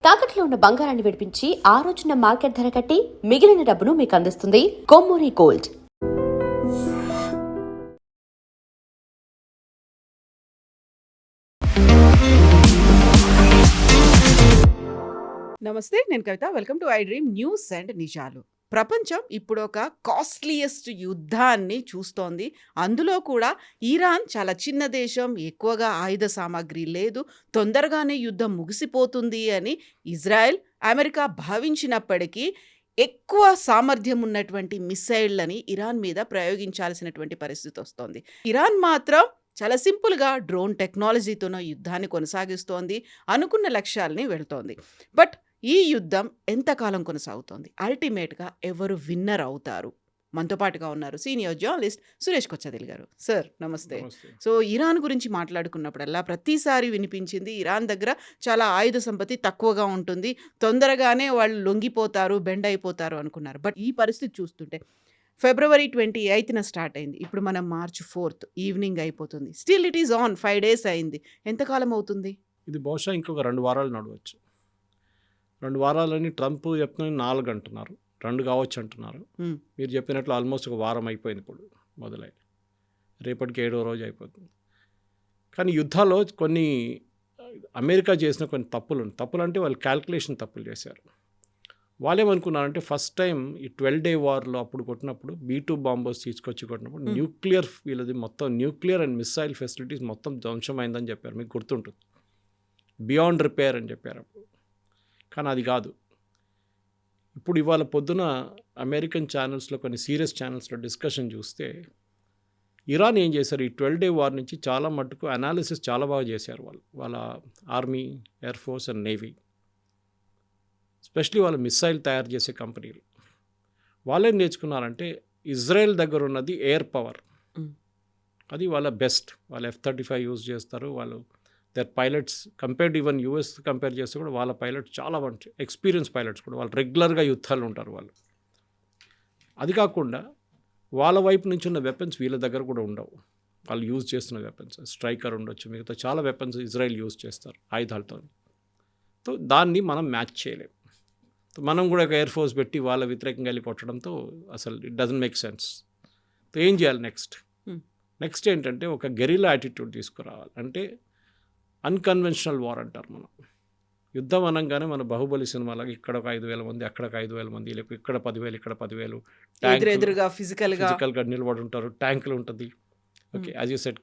తాకట్లో ఉన్న బంగారాన్ని విడిపించి ఆ రోజున మార్కెట్ ధర కట్టి మిగిలిన డబ్బును మీకు అందిస్తుంది కొమ్మూరి గోల్డ్. నమస్తే, నేను Kavitha. Welcome to I dream news and నిజాలు. ప్రపంచం ఇప్పుడు ఒక కాస్ట్లీయెస్ట్ యుద్ధాన్ని చూస్తోంది. అందులో కూడా ఇరాన్ చాలా చిన్న దేశం, ఎక్కువగా ఆయుధ సామాగ్రి లేదు, తొందరగానే యుద్ధం ముగిసిపోతుంది అని ఇజ్రాయెల్, అమెరికా భావించినప్పటికీ ఎక్కువ సామర్థ్యం ఉన్నటువంటి మిసైళ్లని ఇరాన్ మీద ప్రయోగించాల్సినటువంటి పరిస్థితి వస్తోంది. ఇరాన్ మాత్రం చాలా సింపుల్గా డ్రోన్ టెక్నాలజీతోనో యుద్ధాన్ని కొనసాగిస్తోంది, అనుకున్న లక్ష్యాలని వెళ్తోంది. బట్ ఈ యుద్ధం ఎంతకాలం కొనసాగుతోంది? అల్టిమేట్గా ఎవరు విన్నర్ అవుతారు? మనతో పాటుగా ఉన్నారు సీనియర్ జర్నలిస్ట్ సురేష్ కొచ్చదిల్ గారు. సార్ నమస్తే. సో ఇరాన్ గురించి మాట్లాడుకున్నప్పుడల్లా ప్రతిసారి వినిపించింది ఇరాన్ దగ్గర చాలా ఆయుధ సంపత్తి తక్కువగా ఉంటుంది, తొందరగానే వాళ్ళు లొంగిపోతారు, బెండ్ అయిపోతారు అనుకున్నారు. బట్ ఈ పరిస్థితి చూస్తుంటే February 28న స్టార్ట్ అయింది, ఇప్పుడు మనం March 4th ఈవినింగ్ అయిపోతుంది. Still it is on. 5 days అయింది. ఎంతకాలం అవుతుంది? ఇది బహుశా ఇంకొక 2 వారాలు నడవచ్చు. 2 వారాలని ట్రంప్ చెప్తున్న 4 అంటున్నారు, 2 కావచ్చు అంటున్నారు. మీరు చెప్పినట్లు ఆల్మోస్ట్ ఒక వారం అయిపోయింది ఇప్పుడు మొదలై, రేపటికి 7వ రోజు అయిపోతుంది. కానీ యుద్ధాల్లో కొన్ని అమెరికా చేసిన కొన్ని తప్పులు అంటే వాళ్ళు క్యాల్కులేషన్ తప్పులు చేశారు. వాళ్ళేమనుకున్నారంటే ఫస్ట్ టైం ఈ 12 day వార్లో అప్పుడు కొట్టినప్పుడు B2 బాంబర్స్ తీసుకొచ్చి కొట్టినప్పుడు న్యూక్లియర్ వీళ్ళది మొత్తం న్యూక్లియర్ అండ్ మిసైల్ ఫెసిలిటీస్ మొత్తం ధ్వంసమైందని చెప్పారు. మీకు గుర్తుంటుంది, బియాండ్ రిపేర్ అని చెప్పారు అప్పుడు. కానీ అది కాదు. ఇప్పుడు ఇవాళ పొద్దున అమెరికన్ ఛానల్స్లో కొన్ని సీరియస్ ఛానల్స్లో డిస్కషన్ చూస్తే ఇరాన్ ఏం చేశారు, ఈ 12 day వార్ నుంచి చాలా మట్టుకు అనాలిసిస్ చాలా బాగా చేశారు వాళ్ళ army, air force and navy, especially వాళ్ళు మిసైల్ తయారు చేసే కంపెనీలు. వాళ్ళేం నేర్చుకున్నారంటే ఇజ్రాయెల్ దగ్గర ఉన్నది ఎయిర్ పవర్, అది వాళ్ళ బెస్ట్. వాళ్ళు F-35 యూజ్ చేస్తారు. వాళ్ళు their pilots compared even US compare చేస్తే కూడా వాళ్ళ పైలట్స్ చాలా మంచి ఎక్స్పీరియన్స్ పైలట్స్ కూడా. వాళ్ళు రెగ్యులర్గా యుద్ధాలు ఉంటారు వాళ్ళు. అది కాకుండా వాళ్ళ వైపు నుంచి ఉన్న వెపన్స్ వీళ్ళ దగ్గర కూడా ఉండవు. వాళ్ళు యూజ్ చేస్తున్న వెపన్స్ స్ట్రైకర్ ఉండొచ్చు, మిగతా చాలా వెపన్స్ ఇజ్రాయెల్ యూజ్ చేస్తారు ఆయుధాలతో. సో దాన్ని మనం మ్యాచ్ చేయలేం. మనం కూడా ఒక ఎయిర్ ఫోర్స్ పెట్టి వాళ్ళ వ్యతిరేకంగా వెళ్ళి కొట్టడంతో అసలు ఇట్ డజంట్ మేక్ సెన్స్. ఏం చేయాలి నెక్స్ట్ ఏంటంటే ఒక గెరిల్లా యాటిట్యూడ్ తీసుకురావాలి. అంటే అన్కన్వెన్షనల్ వార్ అంటారు మనం. యుద్ధం అనగానే మన బాహుబలి సినిమాలాగా ఇక్కడ ఒక 5,000 మంది, అక్కడ ఒక 5,000 మంది, లేకపోతే ఇక్కడ 10,000 ఇక్కడ 10,000 ఎదురుగా ఫిజికల్గా నిలబడి ఉంటారు, ట్యాంకులు ఉంటుంది. ఓకే, యాజ్ యూ సెడ్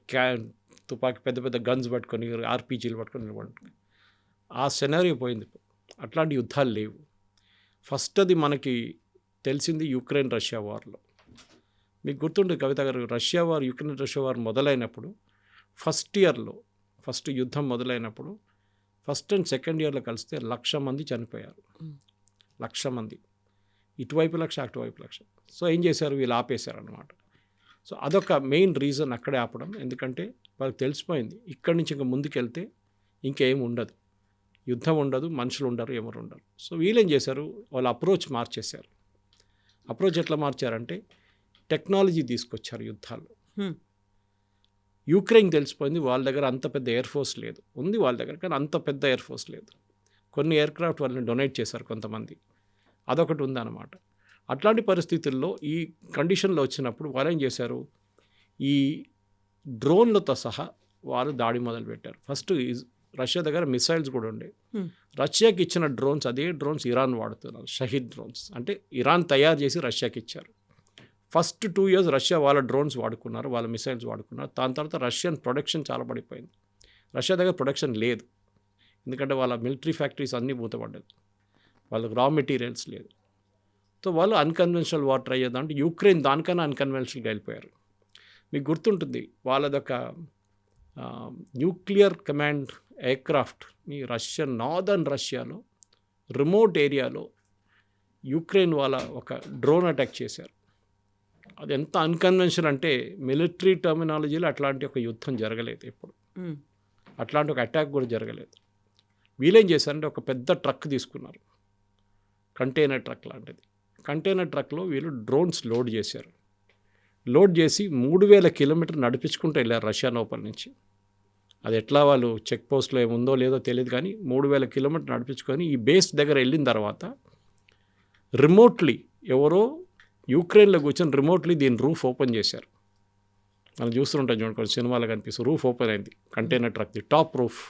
తుపాకీ పెద్ద పెద్ద గన్స్ పట్టుకొని RPGలు పట్టుకొని నిలబడి ఆ సెనారియో పోయింది. అట్లాంటి యుద్ధాలు లేవు. ఫస్ట్ అది మనకి తెలిసింది యుక్రెయిన్ రష్యా వార్లో. మీకు గుర్తుంటుంది కవిత గారు, యుక్రెయిన్ రష్యా వార్ మొదలైనప్పుడు ఫస్ట్ యుద్ధం మొదలైనప్పుడు ఫస్ట్ అండ్ సెకండ్ ఇయర్లో కలిస్తే 1,00,000 మంది చనిపోయారు. 1,00,000 మంది, ఇటువైపు 1,00,000 అటువైపు 1,00,000. సో ఏం చేశారు, వీళ్ళు ఆపేశారు అనమాట. సో అదొక మెయిన్ రీజన్ అక్కడే ఆపడం. ఎందుకంటే వాళ్ళకి తెలిసిపోయింది ఇక్కడి నుంచి ఇంకా ముందుకెళ్తే ఇంకేం ఉండదు, యుద్ధం ఉండదు, మనుషులు ఉండరు, ఎవరు ఉండరు. సో వీళ్ళేం చేశారు, వాళ్ళ అప్రోచ్ మార్చేశారు. అప్రోచ్ ఎట్లా మార్చారంటే టెక్నాలజీ తీసుకొచ్చారు యుద్ధాల్లో. యుక్రెయిన్ తెలిసిపోయింది వాళ్ళ దగ్గర అంత పెద్ద ఎయిర్ ఫోర్స్ లేదు, ఉంది వాళ్ళ దగ్గర కానీ అంత పెద్ద ఎయిర్ ఫోర్స్ లేదు. కొన్ని ఎయిర్ క్రాఫ్ట్ వాళ్ళని డొనేట్ చేశారు కొంతమంది, అదొకటి ఉందన్నమాట. అట్లాంటి పరిస్థితుల్లో ఈ కండిషన్లో వచ్చినప్పుడు వాళ్ళు ఏం చేశారు, ఈ డ్రోన్లతో సహా వాళ్ళు దాడి మొదలుపెట్టారు. ఫస్ట్ రష్యా దగ్గర మిసైల్స్ కూడా ఉండే. రష్యాకి ఇచ్చిన డ్రోన్స్, అదే డ్రోన్స్ ఇరాన్ వాడుతున్నారు, షహీద్ డ్రోన్స్. అంటే ఇరాన్ తయారు చేసి రష్యాకి ఇచ్చారు. ఫస్ట్ 2 years రష్యా వాళ్ళ డ్రోన్స్ వాడుకున్నారు, వాళ్ళ మిసైల్స్ వాడుకున్నారు. దాని తర్వాత రష్యన్ ప్రొడక్షన్ చాలా పడిపోయింది. రష్యా దగ్గర ప్రొడక్షన్ లేదు, ఎందుకంటే వాళ్ళ మిలిటరీ ఫ్యాక్టరీస్ అన్నీ మూతపడ్డది, వాళ్ళకి రా మెటీరియల్స్ లేదు. సో వాళ్ళు అన్కన్వెన్షనల్ వార్ ట్రై చేద్దాం అంటే యుక్రెయిన్ దానికన్నా అన్కన్వెన్షనల్గా వెళ్ళిపోయారు. మీకు గుర్తుంటుంది వాళ్ళదొక న్యూక్లియర్ కమాండ్ ఎయిర్క్రాఫ్ట్ని నార్దర్న్ రష్యాలో రిమోట్ ఏరియాలో యుక్రెయిన్ వాళ్ళ ఒక డ్రోన్ అటాక్ చేశారు. అది ఎంత అన్కన్వెన్షనల్ అంటే మిలిటరీ టర్మినాలజీలో అట్లాంటి ఒక యుద్ధం జరగలేదు ఎప్పుడు, అట్లాంటి ఒక అటాక్ కూడా జరగలేదు. వీళ్ళేం చేశారంటే ఒక పెద్ద ట్రక్ తీసుకున్నారు, కంటైనర్ ట్రక్ లాంటిది. కంటైనర్ ట్రక్లో వీళ్ళు డ్రోన్స్ లోడ్ చేశారు. లోడ్ చేసి 3,000 కిలోమీటర్లు నడిపించుకుంటూ వెళ్ళారు రష్యా లోపల నుంచి. అది ఎట్లా వాళ్ళు చెక్ పోస్ట్లో ఏముందో లేదో తెలియదు, కానీ 3000 కిలోమీటర్లు నడిపించుకొని ఈ బేస్ దగ్గర వెళ్ళిన తర్వాత రిమోట్లీ ఎవరో యూక్రెయిన్లో కూర్చొని రిమోట్లీ దీని రూఫ్ ఓపెన్ చేశారు. మనం చూస్తుంటాం చూడండి, కొన్ని సినిమాలో కనిపిస్తుంది, రూఫ్ ఓపెన్ అయింది, కంటైనర్ ట్రక్ది టాప్ రూఫ్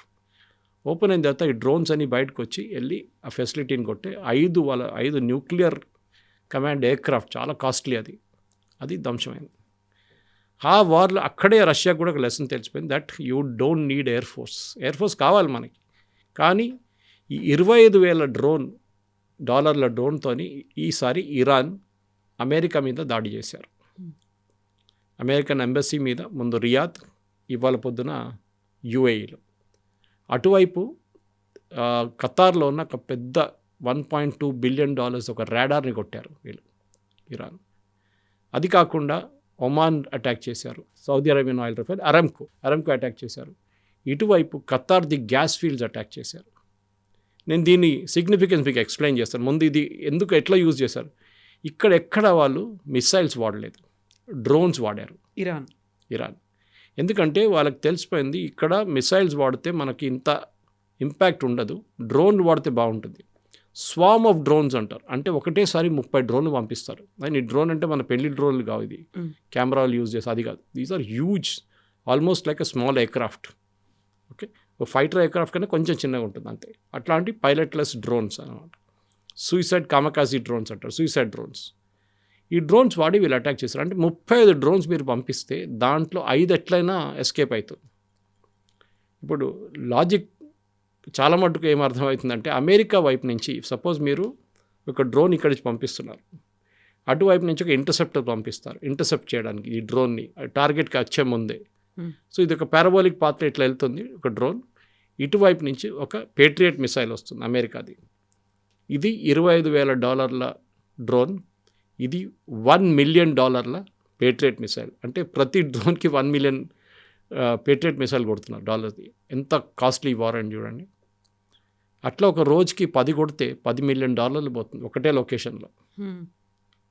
ఓపెన్ అయిన తర్వాత ఈ డ్రోన్స్ అన్ని బయటకు వచ్చి వెళ్ళి ఆ ఫెసిలిటీని కొట్టే 5 న్యూక్లియర్ కమాండ్ ఎయిర్క్రాఫ్ట్, చాలా కాస్ట్లీ అది ధ్వంసమైంది. ఆ వార్లో అక్కడే రష్యాకు కూడా ఒక లెసన్ తెలిసిపోయింది, that you don't need air force కావాలి మనకి. కానీ ఈ 25,000 డాలర్ల డ్రోన్తోని ఈసారి ఇరాన్ అమెరికా మీద దాడి చేశారు. అమెరికన్ ఎంబసీ మీద, ముందు రియాద్, ఇవాళ పొద్దున యుఏఈలో. అటువైపు ఖతార్లో ఉన్న ఒక పెద్ద $1.2 బిలియన్ ఒక రాడార్ని కొట్టారు వీళ్ళు, ఇరాన్. అది కాకుండా ఒమాన్ అటాక్ చేశారు, Saudi Arabian oil refinery Aramco attack చేశారు. ఇటువైపు ఖతార్ది గ్యాస్ ఫీల్డ్స్ అటాక్ చేశారు. నేను దీని సిగ్నిఫికెన్స్ మీకు ఎక్స్ప్లెయిన్ చేస్తాను. ముందు ఇది ఎట్లా యూజ్ చేశారు. ఎక్కడ వాళ్ళు మిసైల్స్ వాడలేదు, డ్రోన్స్ వాడారు ఇరాన్. ఎందుకంటే వాళ్ళకి తెలిసిపోయింది ఇక్కడ మిసైల్స్ వాడితే మనకి ఇంత ఇంపాక్ట్ ఉండదు, డ్రోన్ వాడితే బాగుంటుంది. స్వామ్ ఆఫ్ డ్రోన్స్ అంటారు, అంటే ఒకటేసారి 30 డ్రోన్లు పంపిస్తారు. ఈ డ్రోన్ అంటే మన పెళ్లి డ్రోన్లు కావు, ఇది కెమెరాలు యూజ్ చేసి అది కాదు. These are huge, almost like a small aircraft. Okay, ఒక ఫైటర్ ఎయిర్క్రాఫ్ట్ కన్నా కొంచెం చిన్నగా ఉంటుంది అంతే. అట్లాంటి పైలట్లెస్ డ్రోన్స్ అనమాట. సూసైడ్ కామకాజీ డ్రోన్స్ అంటారు, సూసైడ్ డ్రోన్స్. ఈ డ్రోన్స్ వాడి వీళ్ళు అటాక్ చేశారు. అంటే 35 డ్రోన్స్ మీరు పంపిస్తే దాంట్లో 5 ఎట్లయినా ఎస్కేప్ అవుతుంది. ఇప్పుడు లాజిక్ చాలా మటుకు ఏమర్థమవుతుందంటే, అమెరికా వైపు నుంచి సపోజ్ మీరు ఒక డ్రోన్ ఇక్కడి నుంచి పంపిస్తున్నారు, అటువైపు నుంచి ఒక ఇంటర్సెప్టర్ పంపిస్తారు ఇంటర్సెప్ట్ చేయడానికి ఈ డ్రోన్ని టార్గెట్కి వచ్చే ముందే. సో ఇది ఒక పారాబోలిక్ పాత్ర ఇట్లా వెళ్తుంది ఒక డ్రోన్, ఇటువైపు నుంచి ఒక పేట్రియట్ మిసైల్ వస్తుంది అమెరికాది. ఇది $25,000 డ్రోన్, ఇది $1 మిలియన్ పేట్రియట్ మిసైల్. అంటే ప్రతి డ్రోన్కి 1 మిలియన్ పేట్రియట్ మిసైల్ కొడుతున్నారు డాలర్ది. ఎంత కాస్ట్లీ వార్ అని చూడండి. అట్లా ఒక రోజుకి 10 కొడితే $10 మిలియన్ పోతుంది ఒకటే లొకేషన్లో.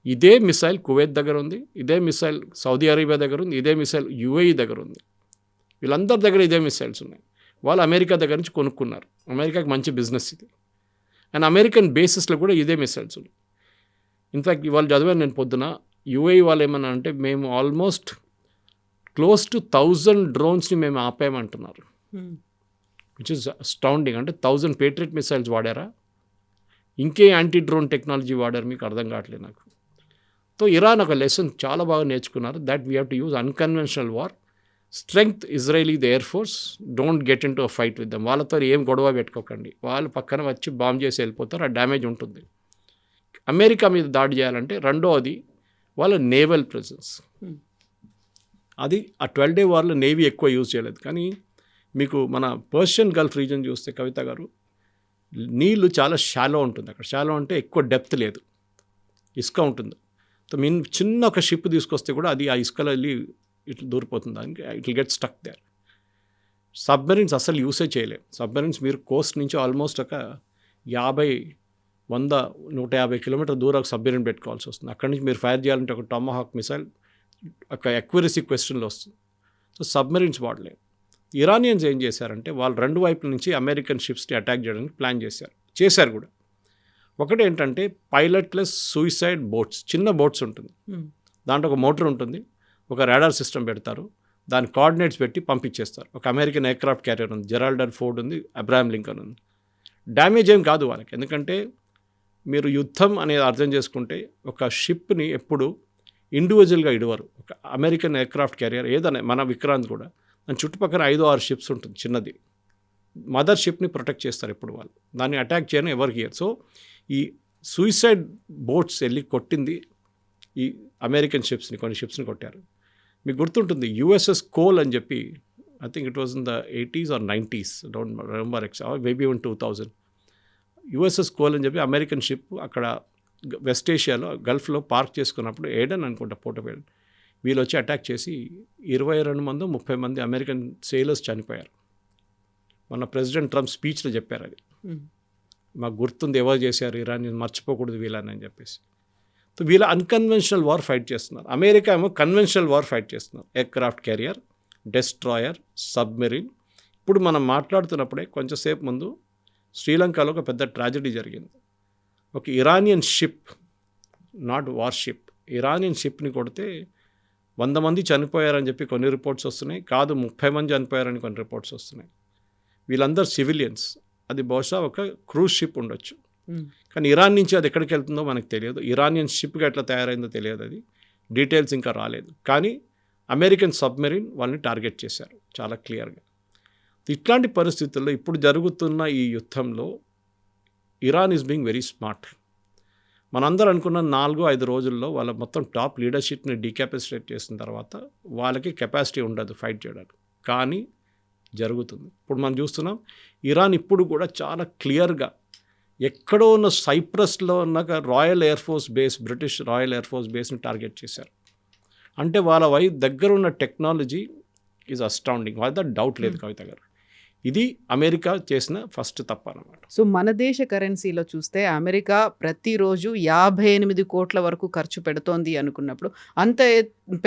ఇదే మిసైల్ కువైత్ దగ్గర ఉంది, ఇదే మిసైల్ సౌదీ అరేబియా దగ్గర ఉంది, ఇదే మిసైల్ యుఏఈ దగ్గర ఉంది. వీళ్ళందరి దగ్గర ఇదే మిసైల్స్ ఉన్నాయి. వాళ్ళు అమెరికా దగ్గర నుంచి కొనుక్కున్నారు. అమెరికాకి మంచి బిజినెస్ ఇది. అండ్ అమెరికన్ బేసిస్లో కూడా ఇదే మిసైల్స్ ఉన్నాయి. ఇన్ఫ్యాక్ట్ ఇవాళ చదివాను నేను పొద్దున, యుఏఈ వాళ్ళు ఏమన్నా అంటే మేము ఆల్మోస్ట్ క్లోజ్ టు 1000 డ్రోన్స్ని మేము ఆపేయమంటున్నారు, విచ్ ఇస్ అస్టౌండింగ్. అంటే 1000 పేట్రియట్ మిసైల్స్ వాడారా, ఇంకే యాంటీ డ్రోన్ టెక్నాలజీ వాడారు, మీకు అర్థం కావట్లేదు నాకు. సో ఇరాన్ ఒక లెసన్ చాలా బాగా నేర్చుకున్నారు, that we have to use unconventional war, strength Israeli the air force, don't get in to a fight with them. వాళ్ళతో ఏం గొడవ పెట్టుకోకండి, వాళ్ళు పక్కన వచ్చి బాంబ్ చేసి వెళ్ళిపోతారు, ఆ డ్యామేజ్ ఉంటుంది. అమెరికా మీద దాడి చేయాలంటే రెండోది వాళ్ళ నేవల్ ప్రెజెన్స్. అది ఆ 12 Day వార్లో నేవీ ఎక్కువ యూజ్ చేయలేదు. కానీ మీకు మన పర్షియన్ గల్ఫ్ రీజన్ చూస్తే కవిత గారు, నీళ్ళు చాలా షాలో ఉంటుంది అక్కడ. షాలో అంటే ఎక్కువ డెప్త్ లేదు, ఇసుక ఉంటుంది. సో మీన్ చిన్న ఒక షిప్ తీసుకొస్తే కూడా అది ఆ ఇసుకలో వెళ్ళి ఇట్లా దూరిపోతుంది, దానికి it will get stuck there. Submarines అసలు యూసే చేయలేము. సబ్మెరీన్స్ మీరు కోస్ట్ నుంచి ఆల్మోస్ట్ ఒక 50, 100, 150 కిలోమీటర్ దూరం సబ్మెరీన్ పెట్టుకోవాల్సి వస్తుంది. అక్కడి నుంచి మీరు ఫైర్ చేయాలంటే ఒక టామహాక్ మిసైల్ ఒక అక్యురసీ క్వశ్చన్లో వస్తుంది. So submarines వాడలేము. ఇరానియన్స్ ఏం చేశారంటే, వాళ్ళు 2 వైపుల నుంచి అమెరికన్ షిప్స్ని అటాక్ చేయడానికి ప్లాన్ చేశారు కూడా. ఒకటి ఏంటంటే పైలట్లెస్ సూసైడ్ బోట్స్, చిన్న బోట్స్ ఉంటుంది, దాంట్లో ఒక మోటార్ ఉంటుంది, ఒక రాడార్ సిస్టమ్ పెడతారు, దాని కోఆర్డినేట్స్ పెట్టి పంపించేస్తారు. ఒక అమెరికన్ ఎయిర్క్రాఫ్ట్ క్యారియర్ ఉంది, జెరాల్డ్ ఆర్ ఫోర్డ్ ఉంది, అబ్రహాం లింకన్ ఉంది. డ్యామేజ్ ఏం కాదు వాళ్ళకి, ఎందుకంటే మీరు యుద్ధం అనేది అర్థం చేసుకుంటే ఒక షిప్ని ఎప్పుడు ఇండివిజువల్గా ఇడవరు. ఒక అమెరికన్ ఎయిర్క్రాఫ్ట్ క్యారియర్ ఏదైనా, మన విక్రాంత్ కూడా దాని చుట్టుపక్కల 5-6 షిప్స్ ఉంటుంది చిన్నది, మదర్ షిప్ని ప్రొటెక్ట్ చేస్తారు ఎప్పుడు వాళ్ళు, దాన్ని అటాక్ చేయని ఎవరికి ఇయర్. సో ఈ సూసైడ్ బోట్స్ వెళ్ళి కొట్టింది ఈ అమెరికన్ షిప్స్ని, కొన్ని షిప్స్ని కొట్టారు. మీకు గుర్తుంటుంది USS కోల్ అని చెప్పి, I think it was in the 80s or 90s, don't remember maybe in 2000. USS coal అని చెప్పి అమెరికన్ షిప్ అక్కడ వెస్ట్ ఏషియాలో గల్ఫ్లో పార్క్ చేసుకున్నప్పుడు, ఏడన్ అనుకుంటా పోర్ట్ ఏడన్, వీళ్ళు వచ్చి అటాక్ చేసి 22 మంది 30 మంది అమెరికన్ సేలర్స్ చనిపోయారు. మన ప్రెసిడెంట్ ట్రంప్ స్పీచ్లో చెప్పారు, అది మాకు గుర్తుంది ఎవరు చేశారు, ఇరాన్ మర్చిపోకూడదు వీళ్ళని అని చెప్పేసి. సో వీళ్ళ అన్కన్వెన్షనల్ వార్ ఫైట్ చేస్తున్నారు. అమెరికా ఏమో కన్వెన్షనల్ వార్ ఫైట్ చేస్తున్నారు. ఎయిర్క్రాఫ్ట్ క్యారియర్, డెస్ట్రాయర్, సబ్మెరీన్, ఇప్పుడు మనం మాట్లాడుతున్నప్పుడే కొంచెంసేపు ముందు శ్రీలంకలో ఒక పెద్ద ట్రాజడీ జరిగింది. ఒక Iranian ship, not war ship, Iranian షిప్ని కొడితే 100 మంది చనిపోయారని చెప్పి కొన్ని రిపోర్ట్స్ వస్తున్నాయి, కాదు 30 మంది చనిపోయారని కొన్ని రిపోర్ట్స్ వస్తున్నాయి. వీళ్ళందరూ సివిలియన్స్. అది బహుశా ఒక క్రూజ్ షిప్ ఉండొచ్చు, కానీ ఇరాన్ నుంచి అది ఎక్కడికి వెళ్తుందో మనకు తెలియదు. ఇరానియన్ షిప్గా ఎట్లా తయారైందో తెలియదు, అది డీటెయిల్స్ ఇంకా రాలేదు. కానీ అమెరికన్ సబ్మెరీన్ వాళ్ళని టార్గెట్ చేశారు చాలా క్లియర్గా. ఇట్లాంటి పరిస్థితుల్లో ఇప్పుడు జరుగుతున్న ఈ యుద్ధంలో Iran is being very smart. మనందరూ అనుకున్న 4-5 రోజుల్లో వాళ్ళ మొత్తం టాప్ లీడర్షిప్ని డీకెపాసిటేట్ చేసిన తర్వాత వాళ్ళకి కెపాసిటీ ఉండదు ఫైట్ చేయడానికి, కానీ జరుగుతుంది. ఇప్పుడు మనం చూస్తున్నాం ఇరాన్ ఇప్పుడు కూడా చాలా క్లియర్గా ఎక్కడో ఉన్న సైప్రస్లో ఉన్న royal air force base, British royal air force బేస్ని టార్గెట్ చేశారు. అంటే వాళ్ళ దగ్గర ఉన్న టెక్నాలజీ ఈజ్ అస్టౌండింగ్, వాళ్ళ డౌట్ లేదు కవిత గారు. ఇది అమెరికా చేసిన ఫస్ట్ తప్పు అన్నమాట. సో మన దేశ కరెన్సీలో చూస్తే అమెరికా ప్రతిరోజు 58 కోట్ల వరకు ఖర్చు పెడుతోంది అనుకున్నప్పుడు, అంత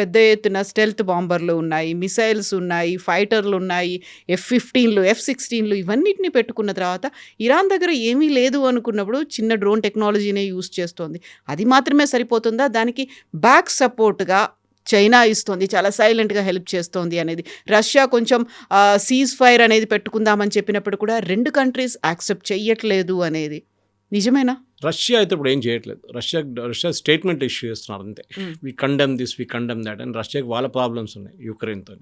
పెద్ద ఎత్తున స్టెల్త్ బాంబర్లు ఉన్నాయి, మిసైల్స్ ఉన్నాయి, ఫైటర్లు ఉన్నాయి, F-15లు, F-16లు ఇవన్నిటిని పెట్టుకున్న తర్వాత ఇరాన్ దగ్గర ఏమీ లేదు అనుకున్నప్పుడు చిన్న డ్రోన్ టెక్నాలజీనే యూజ్ చేస్తోంది. అది మాత్రమే సరిపోతుందా? దానికి బ్యాక్ సపోర్ట్గా చైనా ఇస్తోంది, చాలా సైలెంట్గా హెల్ప్ చేస్తోంది అనేది. రష్యా కొంచెం సీజ్ ఫైర్ అనేది పెట్టుకుందామని చెప్పినప్పుడు కూడా 2 కంట్రీస్ యాక్సెప్ట్ చెయ్యట్లేదు అనేది నిజమేనా? రష్యా అయితే ఇప్పుడు ఏం చేయట్లేదు. రష్యా స్టేట్మెంట్ ఇష్యూ చేస్తున్నారు అంతే. We condemn this, we condemn that అని. రష్యాకి వాళ్ళ ప్రాబ్లమ్స్ ఉన్నాయి యుక్రెయిన్తో.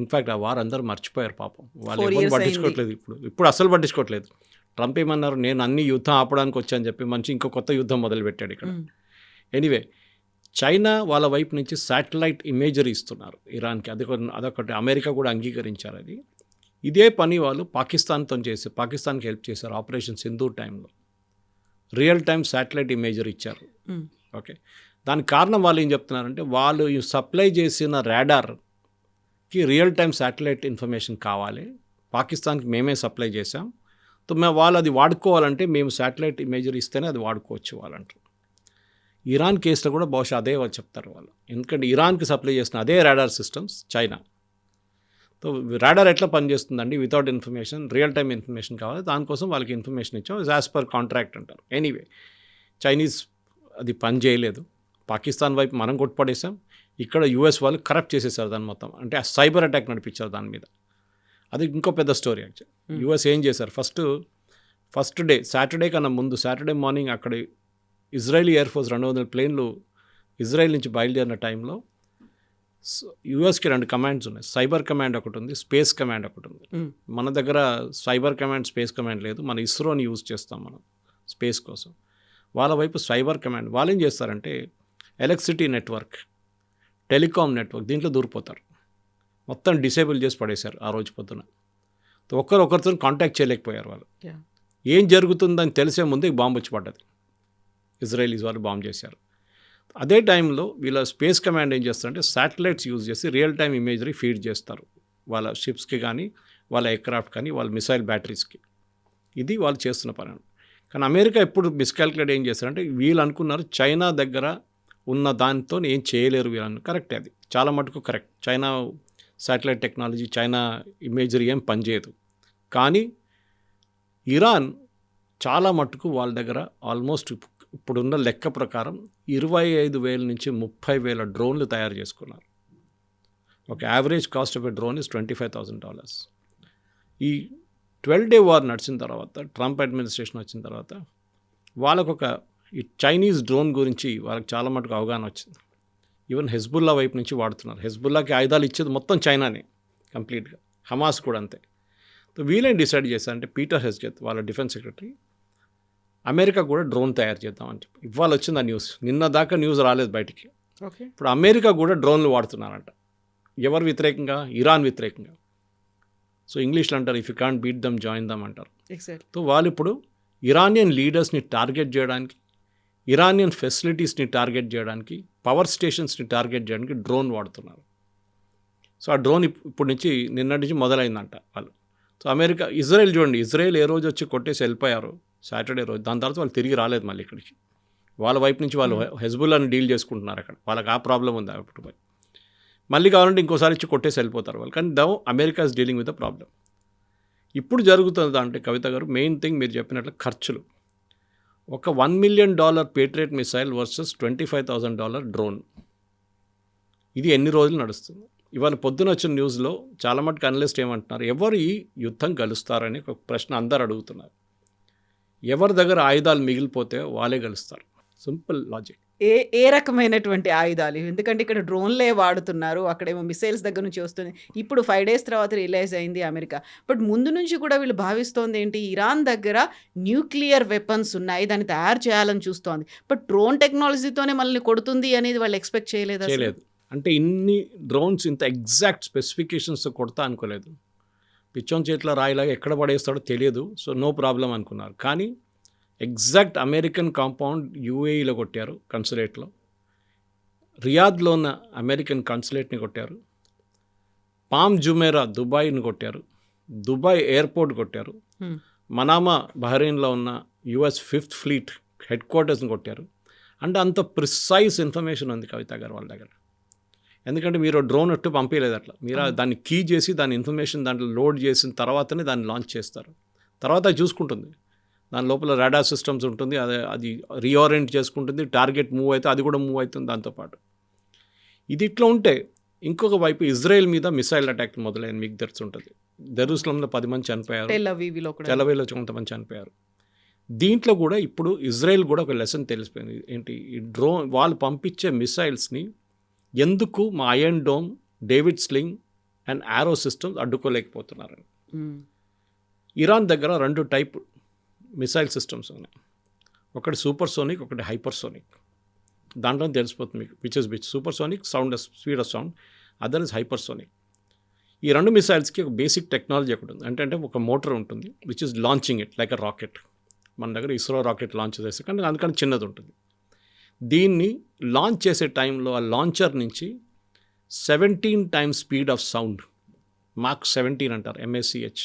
ఇన్ఫ్యాక్ట్ ఆ వార్ అందరూ మర్చిపోయారు పాపం. వాళ్ళు ఎవరు పట్టించుకోవట్లేదు. ఇప్పుడు అసలు పట్టించుకోవట్లేదు. ట్రంప్ ఏమన్నారు, నేను అన్ని యుద్ధం ఆపడానికి వచ్చాను చెప్పి మంచి ఇంకో కొత్త యుద్ధం మొదలుపెట్టాడు ఇక్కడ. ఎనీవే, చైనా వాళ్ళ వైపు నుంచి శాటిలైట్ ఇమేజరీ ఇస్తున్నారు ఇరాన్కి. అదొకటి అమెరికా కూడా అంగీకరించారు అది. ఇదే పని వాళ్ళు పాకిస్తాన్కి హెల్ప్ చేశారు ఆపరేషన్ సింధూర్ టైంలో. రియల్ టైం శాటిలైట్ ఇమేజరీ ఇచ్చారు. ఓకే, దానికి కారణం వాళ్ళు ఏం చెప్తున్నారంటే, వాళ్ళు సప్లై చేసిన రాడార్కి రియల్ టైం శాటిలైట్ ఇన్ఫర్మేషన్ కావాలి, పాకిస్తాన్కి మేమే సప్లై చేసాం, వాళ్ళు అది వాడుకోవాలంటే మేము శాటిలైట్ ఇమేజరీ ఇస్తేనే అది వాడుకోవచ్చు వాళ్ళంటారు. ఇరాన్ కేసులో కూడా బహుశా అదే వాళ్ళు చెప్తారు వాళ్ళు, ఎందుకంటే ఇరాన్కి సప్లై చేసిన అదే radar systems China. So radar ఎట్లా పనిచేస్తుందండి without information, real time information కావాలి, దానికోసం వాళ్ళకి ఇన్ఫర్మేషన్ ఇచ్చాం, యాజ్ పర్ కాంట్రాక్ట్ అంటారు. ఎనీవే, చైనీస్ అది పని చేయలేదు. పాకిస్తాన్ వైపు మనం కొట్టుపడేసాం, ఇక్కడ యూఎస్ వాళ్ళు కరప్ట్ చేసేసారు దాన్ని మొత్తం. అంటే ఆ సైబర్ అటాక్ నడిపించారు దాని మీద. అది ఇంకో పెద్ద స్టోరీ యాక్చువల్. యూఎస్ ఏం చేశారు, ఫస్ట్ డే సాటర్డే కన్నా ముందు, సాటర్డే మార్నింగ్ అక్కడ ఇజ్రాయలీ ఎయిర్ ఫోర్స్ 200 ప్లేన్లు ఇజ్రాయెల్ నుంచి బయలుదేరిన టైంలో యూఎస్కి 2 కమాండ్స్ ఉన్నాయి. సైబర్ కమాండ్ ఒకటి ఉంది, స్పేస్ కమాండ్ ఒకటి ఉంది. మన దగ్గర సైబర్ కమాండ్, స్పేస్ కమాండ్ లేదు. మన ఇస్రోని యూజ్ చేస్తాం మనం స్పేస్ కోసం. వాళ్ళ వైపు సైబర్ కమాండ్. వాళ్ళు ఏం చేస్తారంటే ఎలక్ట్రిసిటీ నెట్వర్క్, టెలికాం నెట్వర్క్ దీంట్లో దూరిపోతారు. మొత్తం డిసేబుల్ చేసి పడేశారు ఆ రోజు పొద్దున. ఒకరితో కాంటాక్ట్ చేయలేకపోయారు వాళ్ళు. ఏం జరుగుతుందని తెలిసే ముందే బాంబు వచ్చి పడ్డది. ఇజ్రాయలీస్ వాళ్ళు బాంబు చేశారు. అదే టైంలో వీళ్ళ స్పేస్ కమాండ్ ఏం చేస్తారంటే శాటిలైట్స్ యూజ్ చేసి రియల్ టైం ఇమేజరీ ఫీడ్ చేస్తారు వాళ్ళ షిప్స్కి కానీ, వాళ్ళ ఎయిర్క్రాఫ్ట్ కానీ, వాళ్ళ మిసైల్ బ్యాటరీస్కి. ఇది వాళ్ళు చేస్తున్న పని. కానీ అమెరికా ఎప్పుడు మిస్కాల్కులేట్ ఏం చేస్తారంటే, వీళ్ళు అనుకున్నారు చైనా దగ్గర ఉన్న దానితో ఏం చేయలేరు వీళ్ళని. కరెక్టే, అది చాలా మటుకు correct. China satellite technology, China imagery ఏం పనిచేయదు. కానీ ఇరాన్ చాలా మటుకు వాళ్ళ దగ్గర ఆల్మోస్ట్ ఇప్పుడున్న లెక్క ప్రకారం 25,000 నుంచి 30,000 డ్రోన్లు తయారు చేసుకున్నారు. ఒక average cost of a drone is $25,000. ఈ 12-డే వార్ నడిచిన తర్వాత, ట్రంప్ అడ్మినిస్ట్రేషన్ వచ్చిన తర్వాత వాళ్ళకొక ఈ చైనీస్ డ్రోన్ గురించి వాళ్ళకి చాలా మటుకు అవగాహన వచ్చింది. ఈవెన్ హెజ్బుల్లా వైపు నుంచి వాడుతున్నారు. హెజ్బుల్లాకి ఆయుధాలు ఇచ్చేది మొత్తం చైనానే కంప్లీట్గా, హమాస్ కూడా అంతే. వీళ్ళేం డిసైడ్ చేశారంటే, పీటర్ హెగ్సెత్ వాళ్ళ డిఫెన్స్ సెక్రటరీ, అమెరికా కూడా డ్రోన్ తయారు చేద్దామని చెప్పి. ఇవాళ వచ్చింది ఆ న్యూస్. నిన్న దాకా న్యూస్ రాలేదు బయటికి. ఇప్పుడు అమెరికా కూడా డ్రోన్లు వాడుతున్నారంట. ఎవరు వ్యతిరేకంగా? ఇరాన్ వ్యతిరేకంగా. సో ఇంగ్లీష్లో అంటారు, if you can't beat them join them అంటారు. సో వాళ్ళు ఇప్పుడు ఇరానియన్ లీడర్స్ని టార్గెట్ చేయడానికి, ఇరానియన్ ఫెసిలిటీస్ని టార్గెట్ చేయడానికి, పవర్ స్టేషన్స్ని టార్గెట్ చేయడానికి డ్రోన్ వాడుతున్నారు. సో ఆ డ్రోన్ ఇప్పుడు నుంచి నిన్నటి నుంచి మొదలైందంట వాళ్ళు. సో అమెరికా, ఇజ్రాయెల్ చూడండి, ఇజ్రాయెల్ ఏ రోజు వచ్చి కొట్టేసి వెళ్ళిపోయారు సాటర్డే రోజు. దాని తర్వాత వాళ్ళు తిరిగి రాలేదు మళ్ళీ ఇక్కడికి. వాళ్ళ వైపు నుంచి వాళ్ళు హెజ్బుల్లాని డీల్ చేసుకుంటున్నారు అక్కడ. వాళ్ళకి ఆ ప్రాబ్లం ఉంది అప్పుడు. మళ్ళీ కావాలంటే ఇంకోసారి ఇచ్చి కొట్టేసి వెళ్ళిపోతారు వాళ్ళు. కానీ America is dealing with the problem. ఇప్పుడు జరుగుతుంది అంటే కవిత గారు మెయిన్ థింగ్ మీరు చెప్పినట్లు ఖర్చులు. ఒక $1 million patriot missile versus $25,000 drone. ఇది ఎన్ని రోజులు నడుస్తుంది? ఇవాళ పొద్దున వచ్చిన న్యూస్లో చాలా మటుకు అనలిస్ట్ ఏమంటున్నారు, ఎవరు ఈ యుద్ధం గెలుస్తారని ఒక ప్రశ్న అందరు అడుగుతున్నారు. ఎవరి దగ్గర ఆయుధాలు మిగిలిపోతే వాళ్ళే గెలుస్తారు. Simple logic. ఏ రకమైనటువంటి ఆయుధాలు? ఎందుకంటే ఇక్కడ డ్రోన్లే వాడుతున్నారు, అక్కడేమో మిసైల్స్ దగ్గర నుంచి వస్తుంది. ఇప్పుడు 5 days తర్వాత రిలైజ్ అయింది అమెరికా. బట్ ముందు నుంచి కూడా వీళ్ళు భావిస్తోంది ఏంటి, ఇరాన్ దగ్గర న్యూక్లియర్ వెపన్స్ ఉన్నాయి, దాన్ని తయారు చేయాలని చూస్తోంది. బట్ డ్రోన్ టెక్నాలజీతోనే మనల్ని కొడుతుంది అనేది వాళ్ళు ఎక్స్పెక్ట్ చేయలేదు. అంటే ఇన్ని డ్రోన్స్ ఇంత ఎగ్జాక్ట్ స్పెసిఫికేషన్స్ కొడతా అనుకోలేదు. పిచ్చోన్ చేతిలో రాయిలాగా ఎక్కడ పడేస్తాడో తెలియదు, సో నో ప్రాబ్లం అనుకున్నారు. కానీ ఎగ్జాక్ట్ అమెరికన్ కాంపౌండ్ యూఏఈలో కొట్టారు, కన్సులేట్లో. రియాద్లో ఉన్న అమెరికన్ కన్సులేట్ని కొట్టారు. పామ్ జుమేరా దుబాయ్ని కొట్టారు. దుబాయ్ ఎయిర్పోర్ట్ కొట్టారు. మనామా బహ్రెయిన్లో ఉన్న US 5th ఫ్లీట్ హెడ్ క్వార్టర్స్ని కొట్టారు. అంటే అంత ప్రిసైజ్ ఇన్ఫర్మేషన్ ఉంది కవిత గారు వాళ్ళ దగ్గర. ఎందుకంటే మీరు డ్రోన్ అట్టు పంపించలేదు అట్లా, మీరు దాన్ని కీ చేసి దాని ఇన్ఫర్మేషన్ దాంట్లో లోడ్ చేసిన తర్వాతనే దాన్ని లాంచ్ చేస్తారు. తర్వాత చూసుకుంటుంది, దాని లోపల రాడార్ సిస్టమ్స్ ఉంటుంది, అది రీఓరియంట్ చేసుకుంటుంది, టార్గెట్ మూవ్ అయితే అది కూడా మూవ్ అవుతుంది దాంతోపాటు. ఇది ఇట్లా ఉంటే ఇంకొక వైపు ఇజ్రాయెల్ మీద మిసైల్ అటాక్ మొదలైన మీకు తెలుసుంటుంది. జెరూసలంలో 10 మంది చనిపోయారు, తెలవీలో కొంతమంది చనిపోయారు. దీంట్లో కూడా ఇప్పుడు ఇజ్రాయెల్ కూడా ఒక లెసన్ తెలిసిపోయింది ఏంటి, ఈ డ్రోన్ వాళ్ళు పంపించే మిసైల్స్ని ఎందుకు మా iron dome, David sling and arrow systems అడ్డుకోలేకపోతున్నారని. ఇరాన్ దగ్గర 2 టైప్ మిసైల్ సిస్టమ్స్ ఉన్నాయి. ఒకటి సూపర్సోనిక్, ఒకటి హైపర్సోనిక్. దాంట్లో తెలిసిపోతుంది మీకు which is which. Supersonic sound speed of sound, other is hypersonic. ఈ 2 మిసైల్స్కి ఒక బేసిక్ టెక్నాలజీ ఒకటి ఉంది. అంటే ఒక మోటార్ ఉంటుంది which is launching it like a rocket. మన దగ్గర ఇస్రో రాకెట్ లాంచ్ చేస్తే కానీ అందుకని చిన్నది ఉంటుంది. దీన్ని లాంచ్ చేసే టైంలో ఆ లాంచర్ నుంచి 17 times స్పీడ్ ఆఫ్ సౌండ్, మాక్ 17 అంటారు, MACH,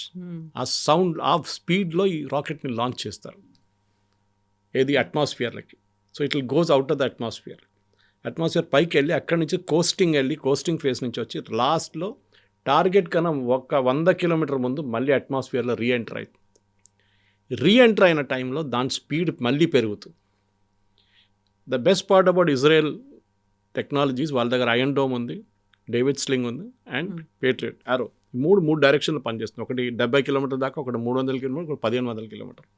ఆ సౌండ్ ఆ స్పీడ్లో ఈ రాకెట్ని లాంచ్ చేస్తారు ఏది అట్మాస్ఫియర్లకి. So it will goes out of the atmosphere పైకి వెళ్ళి అక్కడి నుంచి కోస్టింగ్ ఫేస్ నుంచి వచ్చి లాస్ట్లో టార్గెట్ కన్నా 100 kilometers ముందు మళ్ళీ అట్మాస్ఫియర్లో రీఎంటర్ అయిన టైంలో దాని స్పీడ్ మళ్ళీ పెరుగుతుంది. The best part about Israel technologies, వాళ్ళ దగ్గర ఐరన్ డోమ్ ఉంది, డేవిడ్ స్లింగ్ ఉంది అండ్ పేట్రియట్ ఆరో. మూడు డైరెక్షన్లో పనిచేస్తుంది. ఒకటి 70 kilometers దాకా, ఒకటి 300 kilometers, ఒకటి 1500 kilometers.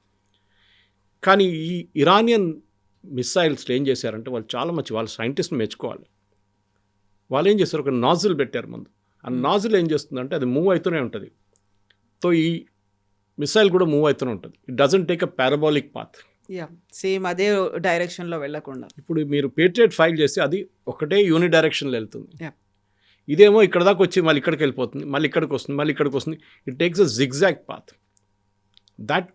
కానీ ఈ ఇరానియన్ మిసైల్స్ ఏం చేశారంటే వాళ్ళు చాలా మంచి, వాళ్ళ సైంటిస్ట్ని మెచ్చుకోవాలి. వాళ్ళు ఏం చేస్తారు, ఒక నాజిల్ పెట్టారు ముందు. ఆ నాజిల్ ఏం చేస్తుందంటే అది మూవ్ అవుతూనే ఉంటుంది. సో ఈ మిసైల్ కూడా మూవ్ అవుతూనే ఉంటుంది. It doesn't take a parabolic path. Same అదే డైరెక్షన్లో వెళ్ళకుండా. ఇప్పుడు మీరు పేట్రియట్ ఫైల్ చేస్తే అది ఒకటే యూని డైరెక్షన్లో వెళ్తుంది. ఇదేమో ఇక్కడ దాకా వచ్చి మళ్ళీ ఇక్కడికి వెళ్ళిపోతుంది, మళ్ళీ ఇక్కడికి వస్తుంది. It takes a zigzag path. That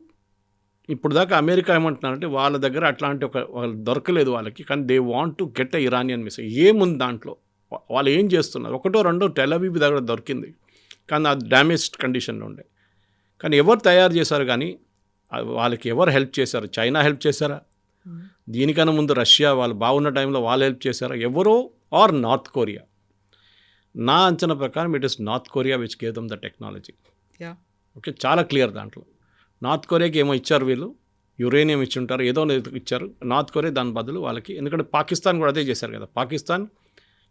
ఇప్పుడు దాకా అమెరికా ఏమంటున్నారంటే వాళ్ళ దగ్గర అట్లాంటి వాళ్ళు దొరకలేదు వాళ్ళకి, కానీ they want to get a Iranian missile. ఏముంది దాంట్లో, వాళ్ళు ఏం చేస్తున్నారు, 1-2 టెల్ అవీవ్ దగ్గర దొరికింది, కానీ అది డ్యామేజ్డ్ కండిషన్లో ఉండే. కానీ ఎవరు తయారు చేశారు, కానీ వాళ్ళకి ఎవరు హెల్ప్ చేశారు? చైనా హెల్ప్ చేశారా? దీనికన్నా ముందు రష్యా వాళ్ళు బాగున్న టైంలో వాళ్ళు హెల్ప్ చేశారా? ఎవరో ఆర్ నార్త్ కొరియా? నా అంచనా ప్రకారం it is north Korea which gave them the technology. Okay, చాలా క్లియర్ దాంట్లో. నార్త్ కొరియాకి ఏమో ఇచ్చారు వీళ్ళు, యురేనియం ఇచ్చి ఉంటారు, ఏదో ఇచ్చారు నార్త్ కొరియా దాని బదులు వాళ్ళకి. ఎందుకంటే పాకిస్తాన్ కూడా అదే చేశారు కదా. పాకిస్తాన్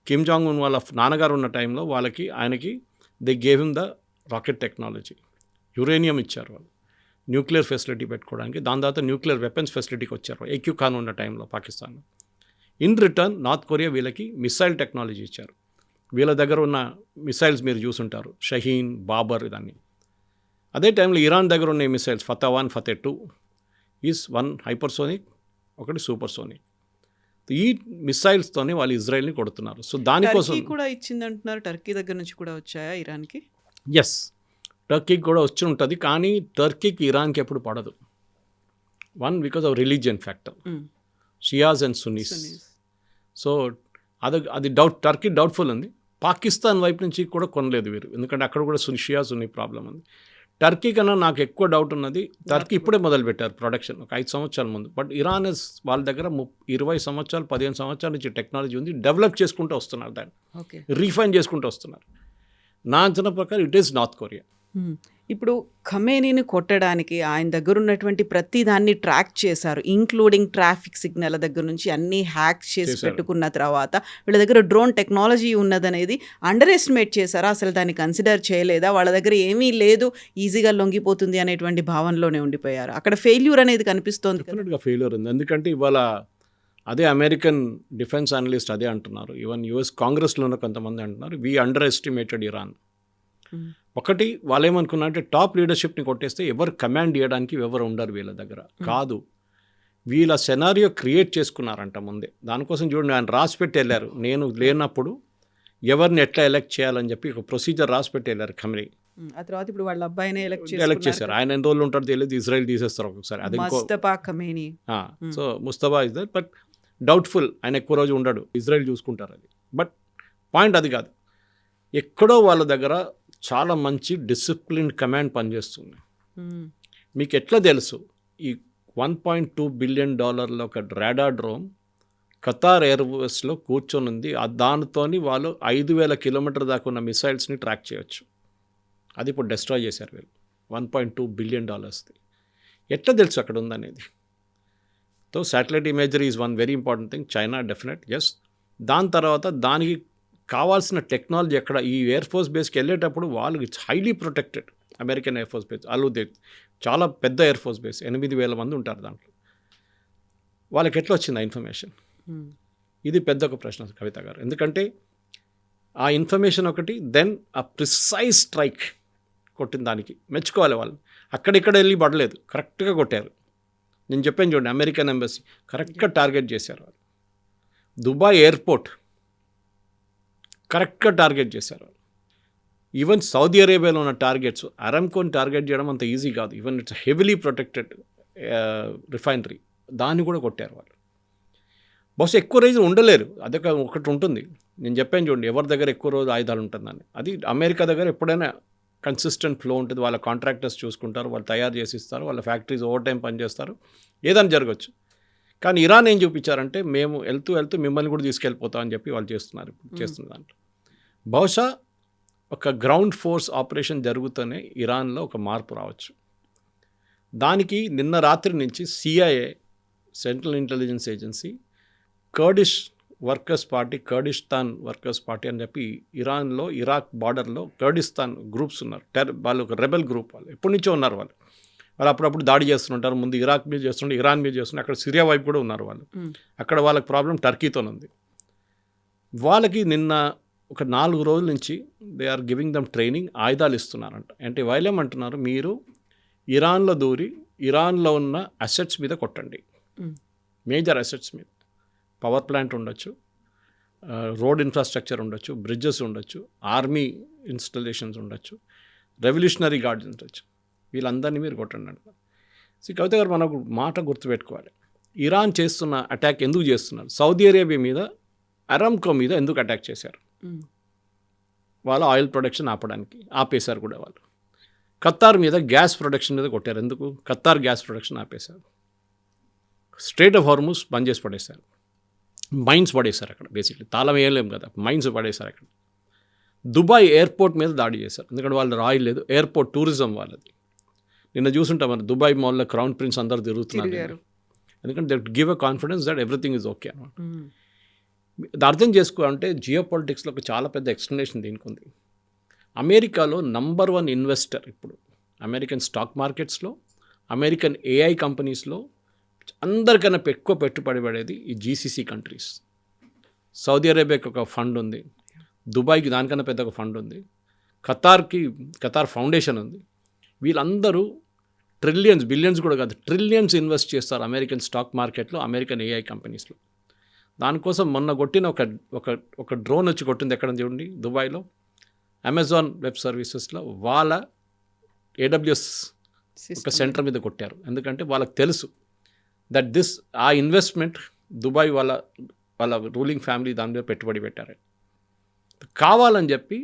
కిమ్ జాంగ్ ఉన్ వాళ్ళ నాన్నగారు ఉన్న టైంలో ఆయనకి they gave him the rocket technology. Uranium ఇచ్చారు వాళ్ళు న్యూక్లియర్ ఫెసిలిటీ పెట్టుకోవడానికి. దాని తర్వాత న్యూక్లియర్ వెపన్స్ ఫెసిలిటీకి వచ్చారు ఏక్యూ ఖాన్ ఉన్న టైంలో Pakistan. In return north Korea వీళ్ళకి మిసైల్ టెక్నాలజీ ఇచ్చారు. వీళ్ళ దగ్గర ఉన్న మిసైల్స్ మీరు చూసుంటారు, షహీన్, బాబర్, ఇదాన్ని. అదే టైంలో ఇరాన్ దగ్గర ఉన్న missiles Fatah 1, Fatah 2 is 1 hypersonic, ఒకటి సూపర్సోనిక్. ఈ మిసైల్స్తోనే వాళ్ళు ఇజ్రాయెల్ని కొడుతున్నారు. సో దానికోసం కూడా ఇచ్చిందంటున్నారు. టర్కీ దగ్గర నుంచి కూడా వచ్చాయా ఇరాన్కి? ఎస్, టర్కీకి కూడా వచ్చి ఉంటుంది, కానీ టర్కీకి ఇరాన్కి ఎప్పుడు పడదు. 1 because of religion factor, Shias and Sunny's. So అది టర్కీ డౌట్ఫుల్ ఉంది. పాకిస్తాన్ వైపు నుంచి కూడా కొనలేదు వీరు, ఎందుకంటే అక్కడ కూడా షియా సున్నీ ప్రాబ్లం ఉంది. టర్కీ కన్నా నాకు ఎక్కువ డౌట్ ఉన్నది, టర్కీ ఇప్పుడే మొదలుపెట్టారు ప్రొడక్షన్ ఒక 5 సంవత్సరాల ముందు. బట్ ఇరాన్ వాళ్ళ దగ్గర 20 సంవత్సరాలు 15 సంవత్సరాల నుంచి టెక్నాలజీ ఉంది, డెవలప్ చేసుకుంటూ వస్తున్నారు, దాన్ని ఓకే. రీఫైన్ చేసుకుంటూ వస్తున్నారు. నా అంచనా ప్రకారం ఇట్ ఈస్ నార్త్ కొరియా. ఇప్పుడు ఖమేనీని కొట్టడానికి ఆయన దగ్గర ఉన్నటువంటి ప్రతి దాన్ని ట్రాక్ చేశారు, ఇంక్లూడింగ్ ట్రాఫిక్ సిగ్నల్ దగ్గర నుంచి అన్నీ హ్యాక్ చేసి చేశారు. పెట్టుకున్న తర్వాత వీళ్ళ దగ్గర డ్రోన్ టెక్నాలజీ ఉన్నదనేది అండర్ ఎస్టిమేట్ చేశారా? అసలు దాన్ని కన్సిడర్ చేయలేదా? వాళ్ళ దగ్గర ఏమీ లేదు, ఈజీగా లొంగిపోతుంది అనేటువంటి భావనలోనే ఉండిపోయారు. అక్కడ ఫెయిల్యూర్ అనేది కనిపిస్తోంది కదా. డెఫినెట్గా ఫెయిల్యూర్ ఉంది. ఎందుకంటే ఇవాళ అదే అమెరికన్ డిఫెన్స్ అనలిస్ట్ అదే అంటున్నారు, ఈవెన్ యుఎస్ కాంగ్రెస్లో ఉన్న కొంతమంది అంటున్నారు, వీ అండర్ ఎస్టిమేటెడ్ ఇరాన్. ఒకటి వాళ్ళు ఏమనుకున్నారంటే టాప్ లీడర్షిప్ని కొట్టేస్తే ఎవరు కమాండ్ చేయడానికి ఎవరు ఉండరు వీళ్ళ దగ్గర. కాదు, వీళ్ళ సెనారియో క్రియేట్ చేసుకున్నారంట ముందే. దానికోసం చూడండి, ఆయన రాసి పెట్టి వెళ్ళారు, నేను లేనప్పుడు ఎవరిని ఎట్లా ఎలక్ట్ చేయాలని చెప్పి ఒక ప్రొసీజర్ రాసి పెట్టి వెళ్ళారు ఖమేనీ. ఆ తర్వాత ఇప్పుడు వాళ్ళ అబ్బాయినే ఎలక్ట్ చేశారు. ఆయన ఎన్ని రోజులు ఉంటారో తెలియదు, ఇజ్రాయెల్ తీసేస్తారు ఒక్కొక్కసారి. అది Mustafa Khamenei. So Mustafa is that, but doubtful, ఆయన ఎక్కువ రోజు ఉండడు, ఇజ్రాయెల్ చూసుకుంటారు అది. బట్ పాయింట్ అది కాదు, ఎక్కడో వాళ్ళ దగ్గర చాలా మంచి డిసిప్లిన్ కమాండ్ పనిచేస్తుంది. మీకు ఎట్లా తెలుసు? ఈ $1.2 బిలియన్ ఒక రాడార్ డ్రోన్ ఖతార్ ఎయిర్వేస్లో కూర్చొని ఉంది. దానితోని వాళ్ళు 5,000 కిలోమీటర్ దాకా ఉన్న మిసైల్స్ని ట్రాక్ చేయొచ్చు. అది ఇప్పుడు డెస్ట్రాయ్ చేశారు వీళ్ళు, $1.2 బిలియన్. ఎట్లా తెలుసు అక్కడ ఉందనేది? So satellite imagery is one very important thing. China definite, yes. దాని తర్వాత దానికి కావాల్సిన టెక్నాలజీ ఎక్కడ, ఈ ఎయిర్ ఫోర్స్ బేస్కి వెళ్ళేటప్పుడు వాళ్ళు it's highly protected. American air force base అలుదే చాలా పెద్ద ఎయిర్ ఫోర్స్ బేస్, 8,000 మంది ఉంటారు దాంట్లో. వాళ్ళకి ఎట్లా వచ్చింది ఆ ఇన్ఫర్మేషన్? ఇది పెద్ద ఒక ప్రశ్న కవిత గారు. ఎందుకంటే ఆ ఇన్ఫర్మేషన్ ఒకటి, దెన్ ఆ ప్రిసైజ్ స్ట్రైక్ కొట్టిన దానికి మెచ్చుకోవాలి వాళ్ళు. అక్కడిక్కడ వెళ్ళి పడలేదు, కరెక్ట్గా కొట్టారు. నేను చెప్పాను చూడండి, అమెరికన్ ఎంబసీ కరెక్ట్గా టార్గెట్ చేశారు వాళ్ళు. దుబాయ్ ఎయిర్పోర్ట్ కరెక్ట్గా టార్గెట్ చేశారు. ఈవెన్ సౌదీ అరేబియాలో ఉన్న టార్గెట్స్, అరామ్కోని టార్గెట్ చేయడం అంత ఈజీ కాదు. Even it's heavily protected refinery, దాన్ని కూడా కొట్టారు వాళ్ళు. బహుశా ఎక్కువ రోజు ఉండలేరు, అదొక ఒకటి ఉంటుంది. నేను చెప్పాను చూడండి, ఎవరి దగ్గర ఎక్కువ రోజు ఆయుధాలు ఉంటుందని. అది అమెరికా దగ్గర ఎప్పుడైనా కన్సిస్టెంట్ ఫ్లో ఉంటుంది. వాళ్ళ కాంట్రాక్టర్స్ చూసుకుంటారు, వాళ్ళు తయారు చేసి ఇస్తారు, వాళ్ళ ఫ్యాక్టరీస్ ఓవర్ టైం పనిచేస్తారు, ఏదైనా జరగచ్చు. కానీ ఇరాన్ ఏం చూపించారంటే, మేము వెళ్తూ మిమ్మల్ని కూడా తీసుకెళ్ళిపోతామని చెప్పి వాళ్ళు చేస్తున్నారు చేస్తున్న దాంట్లో. బహుశా ఒక గ్రౌండ్ ఫోర్స్ ఆపరేషన్ జరుగుతూనే ఇరాన్లో ఒక మార్పు రావచ్చు. దానికి నిన్న రాత్రి నుంచి CIA, central intelligence agency, Kurdish workers party, Kurdistan workers party అని చెప్పి ఇరాన్లో ఇరాక్ బార్డర్లో కర్డిస్తాన్ గ్రూప్స్ ఉన్నారు. వాళ్ళు ఒక రెబెల్ గ్రూప్, వాళ్ళు ఎప్పటి నుంచో ఉన్నారు. వాళ్ళు అప్పుడప్పుడు దాడి చేస్తుంటారు. ముందు ఇరాక్ మీద చేస్తుంటే, ఇరాన్ మీద చేస్తుంటే, అక్కడ సిరియా వైపు కూడా ఉన్నారు వాళ్ళు. అక్కడ వాళ్ళకి ప్రాబ్లం టర్కీతో ఉంది. వాళ్ళకి నిన్న ఒక 4 రోజుల నుంచి they are giving them training, ఆయుధాలు ఇస్తున్నారంట. అంటే వాళ్ళేమంటున్నారు, మీరు ఇరాన్లో దూరి ఇరాన్లో ఉన్న అసెట్స్ మీద కొట్టండి, మేజర్ అసెట్స్ మీద. పవర్ ప్లాంట్ ఉండొచ్చు, రోడ్ ఇన్ఫ్రాస్ట్రక్చర్ ఉండొచ్చు, బ్రిడ్జెస్ ఉండొచ్చు, ఆర్మీ ఇన్స్టలేషన్స్ ఉండొచ్చు, రెవల్యూషనరీ గార్డ్స్ ఉండొచ్చు, వీళ్ళందరినీ మీరు కొట్టండి అంట. కవిత గారు, మనకు మాట గుర్తుపెట్టుకోవాలి, ఇరాన్ చేస్తున్న అటాక్ ఎందుకు చేస్తున్నారు? సౌదీ అరేబియా మీద, అరామ్కో మీద ఎందుకు అటాక్ చేశారు? వాళ్ళ ఆయిల్ ప్రొడక్షన్ ఆపేశారు కూడా వాళ్ళు. ఖతార్ మీద గ్యాస్ ప్రొడక్షన్ మీద కొట్టారు. ఎందుకు? ఖతార్ గ్యాస్ ప్రొడక్షన్ ఆపేశారు. స్ట్రేట్ ఆఫ్ హార్ముజ్ బంద్ చేసి పడేశారు. మైన్స్ పడేశారు అక్కడ. బేసిక్లీ తాళం వేయలేము కదా, మైన్స్ పడేశారు అక్కడ. దుబాయ్ ఎయిర్పోర్ట్ మీద దాడి చేశారు, ఎందుకంటే వాళ్ళు రాయిల్ లేదు, ఎయిర్పోర్ట్ టూరిజం వాళ్ళది. నిన్న చూసుంటాం మన దుబాయ్ మాల్లో క్రౌన్ ప్రిన్స్ అందరూ తిరుగుతున్నారు, ఎందుకంటే they give a confidence that everything is okay అనమాట. అర్థం చేసుకోవాలంటే జియో పాలిటిక్స్లో ఒక చాలా పెద్ద ఎక్స్ప్లెనేషన్ దీనికి ఉంది. అమెరికాలో నంబర్ 1 ఇన్వెస్టర్ ఇప్పుడు అమెరికన్ స్టాక్ మార్కెట్స్లో, అమెరికన్ ఏఐ కంపెనీస్లో అందరికన్నా ఎక్కువ పెట్టుబడి పడేది ఈ జీసీసీ కంట్రీస్. సౌదీ అరేబియాకి ఒక ఫండ్ ఉంది, దుబాయ్కి దానికన్నా పెద్ద ఒక ఫండ్ ఉంది, ఖతార్ ఫౌండేషన్ ఉంది. వీళ్ళందరూ ట్రిలియన్స్, బిలియన్స్ కూడా కాదు, ట్రిలియన్స్ ఇన్వెస్ట్ చేస్తారు అమెరికన్ స్టాక్ మార్కెట్లో, అమెరికన్ ఏఐ కంపెనీస్లో. దానికోసం మొన్న కొట్టిన ఒక డ్రోన్ వచ్చి కొట్టింది ఎక్కడ చూడండి, దుబాయ్లో అమెజాన్ వెబ్ సర్వీసెస్లో వాళ్ళ AWS ఒక సెంటర్ మీద కొట్టారు. ఎందుకంటే వాళ్ళకి తెలుసు దట్ ఆ ఇన్వెస్ట్మెంట్ దుబాయ్ వాళ్ళ రూలింగ్ ఫ్యామిలీ దాని మీద పెట్టుబడి పెట్టారు. కావాలని చెప్పి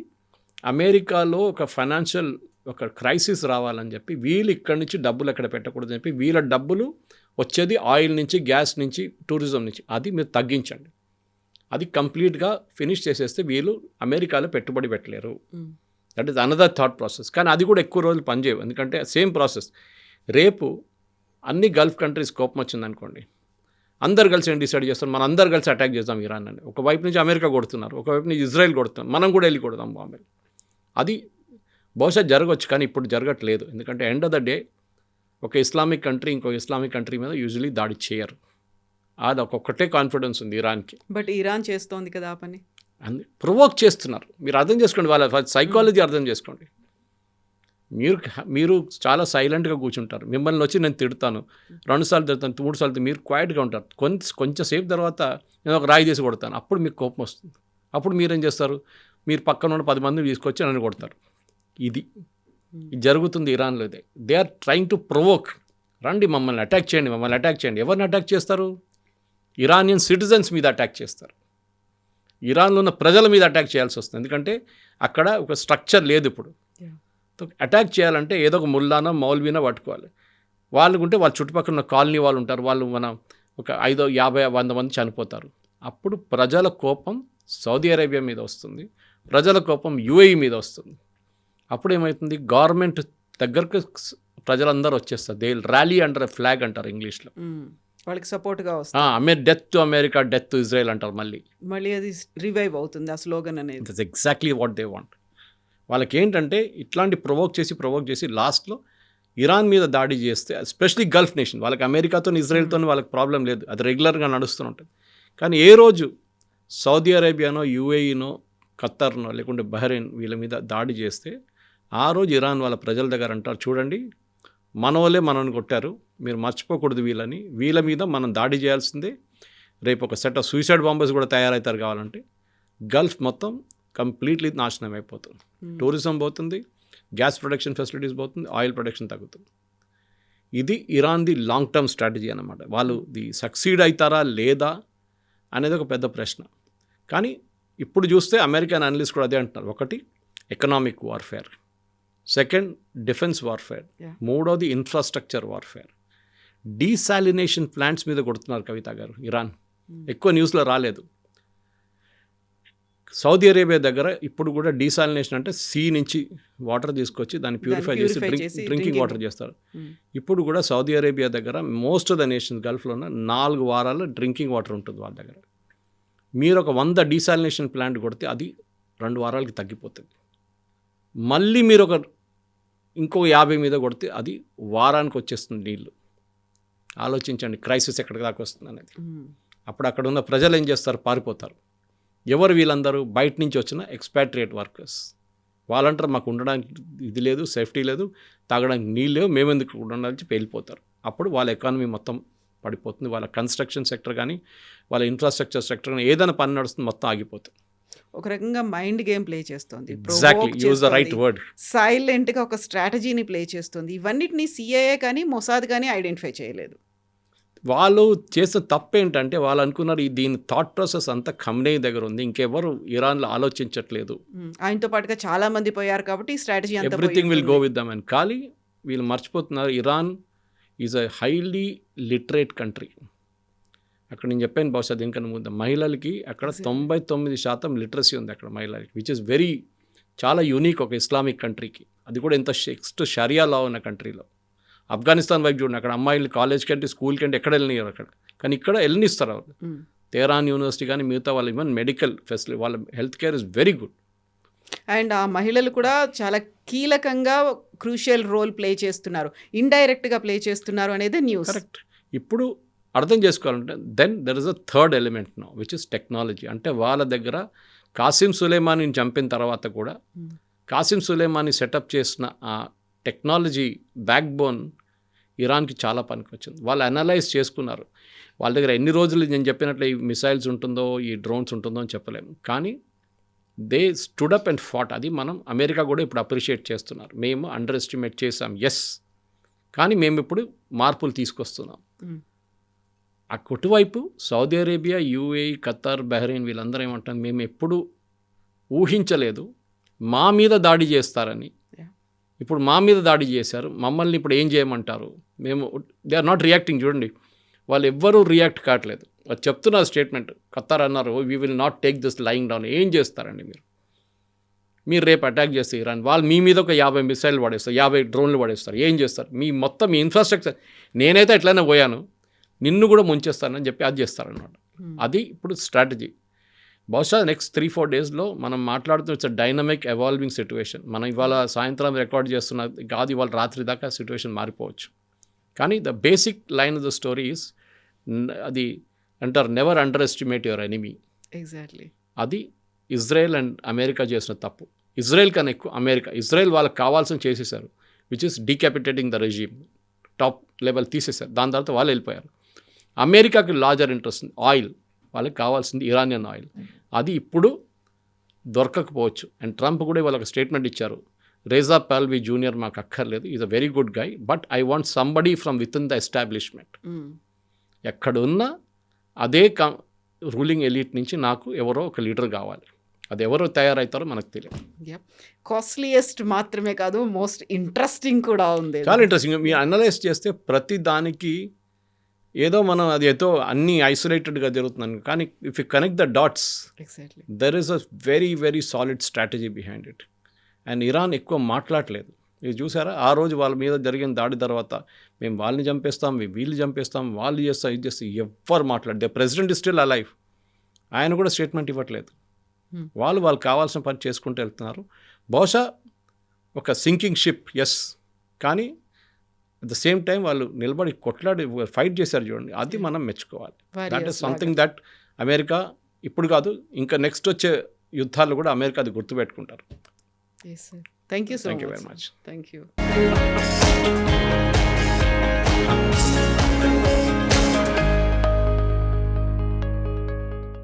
అమెరికాలో ఒక ఫైనాన్షియల్ ఒక క్రైసిస్ రావాలని చెప్పి వీళ్ళు ఇక్కడి నుంచి డబ్బులు ఎక్కడ పెట్టకూడదని చెప్పి వీళ్ళ డబ్బులు వచ్చేది ఆయిల్ నుంచి, గ్యాస్ నుంచి, టూరిజం నుంచి, అది మీరు తగ్గించండి. అది కంప్లీట్గా ఫినిష్ చేసేస్తే వీళ్ళు అమెరికాలో పెట్టుబడి పెట్టలేరు. That is another thought process. కానీ అది కూడా ఎక్కువ రోజులు పనిచేయవు, ఎందుకంటే సేమ్ ప్రాసెస్. రేపు అన్ని గల్ఫ్ కంట్రీస్ కోపం వచ్చిందనుకోండి, అందరు కలిసి ఏం డిసైడ్ చేస్తారు, మనం అందరు కలిసి అటాక్ చేద్దాం ఇరాన్ అని. ఒకవైపు నుంచి అమెరికా కొడుతున్నారు, ఒకవైపు నుంచి ఇజ్రాయెల్ కొడుతున్నారు, మనం కూడా వెళ్ళి కొడదాం బాంబే. అది బహుశా జరగవచ్చు, కానీ ఇప్పుడు జరగట్లేదు. ఎందుకంటే ఎండ్ ఆఫ్ ద డే ఒక ఇస్లామిక్ కంట్రీ ఇంకో ఇస్లామిక్ కంట్రీ మీద యూజువలీ దాడి చేయరు. అది ఒక్కొక్కటే కాన్ఫిడెన్స్ ఉంది ఇరాన్కి. బట్ ఇరాన్ చేస్తోంది కదా ఆ పని. ప్రొవోక్ చేస్తున్నారు. మీరు అర్థం చేసుకోండి, వాళ్ళ సైకాలజీ అర్థం చేసుకోండి. మీరు చాలా సైలెంట్గా కూర్చుంటారు. మిమ్మల్ని వచ్చి నేను తిడతాను, 2 సార్లు తిడతాను, 3 సార్లు మీరు క్వైట్గా ఉంటారు. కొంచెంసేపు తర్వాత నేను ఒక రాయి చేసి కొడతాను, అప్పుడు మీకు కోపం వస్తుంది. అప్పుడు మీరేం చేస్తారు, మీరు పక్కన ఉన్న 10 మందిని తీసుకొచ్చి నన్ను కొడతారు. ఇది జరుగుతుంది ఇరాన్లో. They are trying to provoke. రండి మమ్మల్ని అటాక్ చేయండి, మమ్మల్ని అటాక్ చేయండి. ఎవరిని అటాక్ చేస్తారు? ఇరానియన్ సిటిజన్స్ మీద అటాక్ చేస్తారు. ఇరాన్లో ఉన్న ప్రజల మీద అటాక్ చేయాల్సి వస్తుంది, ఎందుకంటే అక్కడ ఒక స్ట్రక్చర్ లేదు. ఇప్పుడు అటాక్ చేయాలంటే ఏదో ఒక ముల్లానో మౌల్వీనో పట్టుకోవాలి. వాళ్ళకుంటే వాళ్ళ చుట్టుపక్కల ఉన్న కాలనీ వాళ్ళు ఉంటారు, వాళ్ళు ఒక 5, 50, 100 మంది చనిపోతారు. అప్పుడు ప్రజల కోపం సౌదీ అరేబియా మీద వస్తుంది, ప్రజల కోపం యుఏఈ మీద వస్తుంది. అప్పుడు ఏమవుతుంది, గవర్నమెంట్ దగ్గరకు ప్రజలందరూ వచ్చేస్తారు. They rally under a flag అంటారు ఇంగ్లీష్లో. వాళ్ళకి సపోర్ట్గా వస్తుంది. Death to America, death to Israel అంటారు. మళ్ళీ అది రివైవ్ అవుతుంది ఆ స్లోగన్ అనేది. It's exactly what they want. వాళ్ళకి ఏంటంటే ఇట్లాంటి ప్రొవోక్ చేసి లాస్ట్లో ఇరాన్ మీద దాడి చేస్తే, ఎస్పెషలీ గల్ఫ్ నేషన్, వాళ్ళకి అమెరికాతో ఇజ్రాయెల్తో వాళ్ళకి ప్రాబ్లం లేదు, అది రెగ్యులర్గా నడుస్తూ ఉంటుంది. కానీ ఏ రోజు సౌదీ అరేబియానో, యుఏఈనో, ఖత్తర్నో, లేకుంటే బహ్రెయిన్ వీళ్ళ మీద దాడి చేస్తే ఆ రోజు ఇరాన్ వాళ్ళ ప్రజల దగ్గర అంటారు, చూడండి మన వాళ్ళే మనల్ని కొట్టారు, మీరు మర్చిపోకూడదు వీళ్ళని, వీళ్ళ మీద మనం దాడి చేయాల్సిందే. రేపు ఒక సెట్ ఆఫ్ సూసైడ్ బాంబర్స్ కూడా తయారవుతారు. కావాలంటే గల్ఫ్ మొత్తం కంప్లీట్లీ నాశనం అయిపోతుంది. టూరిజం పోతుంది, గ్యాస్ ప్రొడక్షన్ ఫెసిలిటీస్ పోతుంది, ఆయిల్ ప్రొడక్షన్ తగ్గుతుంది. ఇది ఇరాన్ది లాంగ్ టర్మ్ స్ట్రాటజీ అన్నమాట. వాళ్ళు సక్సీడ్ అవుతారా లేదా అనేది ఒక పెద్ద ప్రశ్న. కానీ ఇప్పుడు చూస్తే అమెరికన్ అనలిస్ట్ కూడా అదే అంటున్నారు. ఒకటి economic warfare, second defence warfare, మూడోది ఇన్ఫ్రాస్ట్రక్చర్ వార్ఫేర్. డీసాలినేషన్ ప్లాంట్స్ మీద కొడుతున్నారు కవిత గారు ఇరాన్. ఎక్కువ న్యూస్లో రాలేదు. సౌదీ అరేబియా దగ్గర ఇప్పుడు కూడా డీసాలినేషన్ అంటే సీ నుంచి వాటర్ తీసుకొచ్చి దాన్ని ప్యూరిఫై చేసి డ్రింకింగ్ వాటర్ చేస్తారు. ఇప్పుడు కూడా సౌదీ అరేబియా దగ్గర మోస్ట్ ఆఫ్ ద నేషన్స్ గల్ఫ్లో ఉన్న 4 వారాలు డ్రింకింగ్ వాటర్ ఉంటుంది వాళ్ళ దగ్గర. మీరు ఒక 100 డీసాలినేషన్ ప్లాంట్ కొడితే అది 2 వారాలకి తగ్గిపోతుంది. మళ్ళీ మీరు ఇంకో 50 మీద కొడితే అది వారానికి వచ్చేస్తుంది నీళ్ళు. ఆలోచించండి క్రైసిస్ ఎక్కడికి దాకా వస్తుంది అనేది. అప్పుడు అక్కడ ఉన్న ప్రజలు ఏం చేస్తారు, పారిపోతారు. ఎవరు వీళ్ళందరూ? బయట నుంచి వచ్చిన ఎక్స్పాట్రియేట్ వర్కర్స్. వాళ్ళంటారు మాకు ఉండడానికి ఇది లేదు, సేఫ్టీ లేదు, తాగడానికి నీళ్ళు లేవు, మేమెందుకు ఉండాలని చెప్పి వెళ్ళిపోతారు. అప్పుడు వాళ్ళ ఎకానమీ మొత్తం పడిపోతుంది. వాళ్ళ కన్స్ట్రక్షన్ సెక్టర్ కానీ, వాళ్ళ ఇన్ఫ్రాస్ట్రక్చర్ సెక్టర్ కానీ, ఏదైనా పని నడుస్తుంది మొత్తం ఆగిపోతుంది. ఒక రకంగా మైండ్ గేమ్ ప్లే చేస్తుంది. Exactly, use the right word. సైలెంట్గా ఒక స్ట్రాటజీని ప్లే చేస్తుంది. ఇవన్నిటిని సిఐఏ కానీ మొసాద్ కానీ ఐడెంటిఫై చేయలేదు. వాళ్ళు చేసిన తప్పు ఏంటంటే వాళ్ళు అనుకున్నారు దీని థాట్ ప్రాసెస్ అంతా ఖమ్నేయి దగ్గర ఉంది, ఇంకెవరు ఇరాన్లో ఆలోచించట్లేదు. ఆయనతో పాటుగా చాలా మంది పోయారు కాబట్టి స్ట్రాటజీ అంతా everything will go with them అని. కానీ వీళ్ళు మర్చిపోతున్నారు, Iran is a highly literate country. అక్కడ నేను చెప్పాను బహుశా దీనికన్నా ముందు, మహిళలకి అక్కడ 99% లిటరసీ ఉంది అక్కడ మహిళలకి, విచ్ ఇస్ వెరీ చాలా యూనిక్ ఒక ఇస్లామిక్ కంట్రీకి. అది కూడా ఎంత స్ట్రిక్ట్ షరియా లా ఉన్న కంట్రీలో. ఆఫ్ఘనిస్తాన్ వైపు చూడండి, అక్కడ అమ్మాయిలు కాలేజ్కి అంటే స్కూల్కి అంటే ఎక్కడ వెళ్ళనియరు అక్కడ, కానీ ఇక్కడ వెళ్ళనిస్తారు వాళ్ళు. తెహరాన్ యూనివర్సిటీ కానీ మిగతా వాళ్ళు ఈవెన్ మెడికల్ ఫెసిలిటీ, వాళ్ళ health care is very good. And ఆ మహిళలు కూడా చాలా కీలకంగా క్రూషియల్ రోల్ ప్లే చేస్తున్నారు, ఇండైరెక్ట్గా ప్లే చేస్తున్నారు అనేది న్యూస్. కరెక్ట్. ఇప్పుడు అర్థం చేసుకోవాలంటే then there is a third element now which is technology. అంటే వాళ్ళ దగ్గర కాసిం సులేమానీని చంపిన తర్వాత కూడా కాసిం సులేమానీ సెటప్ చేసిన ఆ టెక్నాలజీ బ్యాక్ బోన్ ఇరాన్కి చాలా పనికి వచ్చింది. వాళ్ళు అనలైజ్ చేసుకున్నారు. వాళ్ళ దగ్గర ఎన్ని రోజులు నేను చెప్పినట్లు ఈ మిసైల్స్ ఉంటుందో, ఈ డ్రోన్స్ ఉంటుందో అని చెప్పలేము, కానీ they stood up and fought. అది మనం అమెరికా కూడా ఇప్పుడు అప్రిషియేట్ చేస్తున్నారు. మేము అండర్ ఎస్టిమేట్ చేసాం, ఎస్, కానీ మేము ఇప్పుడు మార్పులు తీసుకొస్తున్నాం. ఆ కొట్టువైపు Saudi Arabia, UAE, Qatar, Bahrain వీళ్ళందరూ ఏమంటారు, మేము ఎప్పుడు ఊహించలేదు మా మీద దాడి చేస్తారని. ఇప్పుడు మా మీద దాడి చేశారు, మమ్మల్ని ఇప్పుడు ఏం చేయమంటారు, మేము దే ఆర్ నాట్ రియాక్టింగ్. చూడండి, వాళ్ళు ఎవ్వరూ రియాక్ట్ కావట్లేదు. వాళ్ళు చెప్తున్నారు స్టేట్మెంట్, ఖతార్ అన్నారు we will not take this lying down. ఏం చేస్తారండి మీరు రేపు అటాక్ చేస్తే ఇరాన్, వాళ్ళు మీ మీద ఒక 50 మిసైల్ పడేస్తారు, 50 డ్రోన్లు పడేస్తారు, ఏం చేస్తారు? మీ మొత్తం మీ ఇన్ఫ్రాస్ట్రక్చర్, నేనైతే ఎట్లయినా పోయాను, నిన్ను కూడా ముంచేస్తానని చెప్పి అది చేస్తారన్నమాట. అది ఇప్పుడు స్ట్రాటజీ. బహుశా నెక్స్ట్ 3-4 డేస్లో మనం మాట్లాడుతున్న ఇట్స్ డైనమిక్ ఎవాల్వింగ్ సిచ్యువేషన్. మనం ఇవాళ సాయంత్రం రికార్డ్ చేస్తున్న కాదు, ఇవాళ రాత్రి దాకా సిచ్యువేషన్ మారిపోవచ్చు. కానీ the basic line of the story is, అది అంటారు never under estimate your enemy. Exactly. అది ఇజ్రాయెల్ అండ్ అమెరికా చేసిన తప్పు. ఇజ్రాయెల్ కన్నా ఎక్కువ అమెరికా. ఇజ్రాయెల్ వాళ్ళకి కావాల్సిన చేసేసారు, which is decapitating the regime, top level తీసేశారు. దాని తర్వాత వాళ్ళు వెళ్ళిపోయారు. అమెరికాకి లార్జర్ ఇంట్రెస్ట్ ఆయిల్, వాళ్ళకి కావాల్సింది ఇరానియన్ ఆయిల్. అది ఇప్పుడు దొరకకపోవచ్చు. అండ్ ట్రంప్ కూడా వాళ్ళకి స్టేట్మెంట్ ఇచ్చారు, రేజా పాల్వి జూనియర్ మాకు అక్కర్లేదు, is a very good guy, but I want somebody from with in the establishment. ఎక్కడున్నా అదే రూలింగ్ ఎలీట్ నుంచి నాకు ఎవరో ఒక లీడర్ కావాలి. అది ఎవరో తయారవుతారో మనకు తెలియదు. కాస్ట్లీయెస్ట్ మాత్రమే కాదు, మోస్ట్ ఇంట్రెస్టింగ్ కూడా ఉంది. చాలా ఇంట్రెస్టింగ్. మీరు అనలైజ్ చేస్తే ప్రతి దానికి ఏదో మనం అది ఏదో అన్నీ ఐసోలేటెడ్గా జరుగుతున్నాను, కానీ if you connect the dots, exactly, there is a very very solid strategy behind it. And Iran ఎక్కువ మాట్లాడలేదు. ఇది చూసారా, ఆ రోజు వాళ్ళ మీద జరిగిన దాడి తర్వాత మేము వాళ్ళని చంపేస్తాం, మేము వీళ్ళు చంపేస్తాం, వాళ్ళు చేస్తాం, ఇది చేస్తాం, ఎవ్వరు మాట్లాడు. The president is still alive. ఆయన కూడా స్టేట్మెంట్ ఇవ్వట్లేదు. వాళ్ళు కావాల్సిన పని చేసుకుంటూ వెళ్తున్నారు. బహుశా ఒక సింకింగ్ షిప్, ఎస్, కానీ అట్ ద సేమ్ టైం వాళ్ళు నిలబడి కొట్లాడి ఫైట్ చేశారు చూడండి, అది మనం మెచ్చుకోవాలి. That is something that America ఇప్పుడు కాదు, ఇంకా నెక్స్ట్ వచ్చే యుద్ధాలు కూడా అమెరికా అది గుర్తుపెట్టుకుంటారు. Thank you so much. Very much. Thank you.